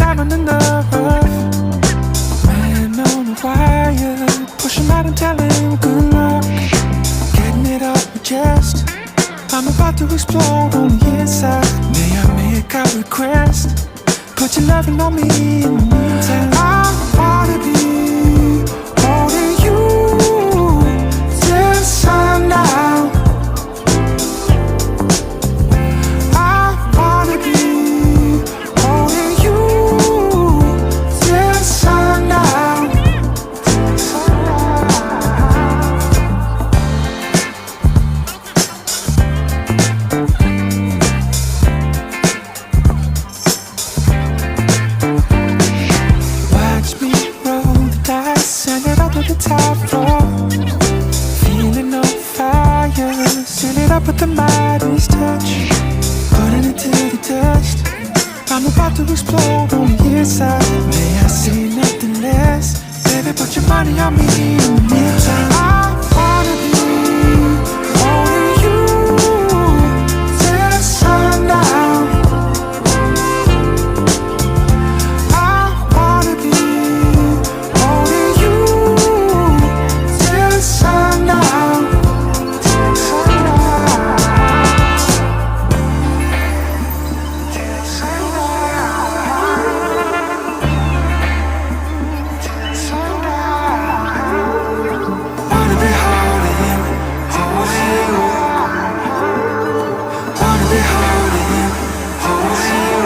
diamond in the rough. Man on a wire, push him out and tell him good luck. Getting it off my chest, I'm about to explode on the inside. May I make a request? Put your loving on me in the meantime. I wanna be holding you till sundown. I wanna be holding you till sundown. Watch me roll the dice, send it up to the top floor. Feeling on fire, send it up with the Midas touch. Putting it to the dust, I'm about to explode on the inside. May I say nothing less? Baby, put your money on me in the meantime. I wanna be holding you till sundown. I wanna be holding you till sundown. Till sundown. Till sundown. Till sundown. Wanna be holding you, holding you. Wanna be holding you, holding you.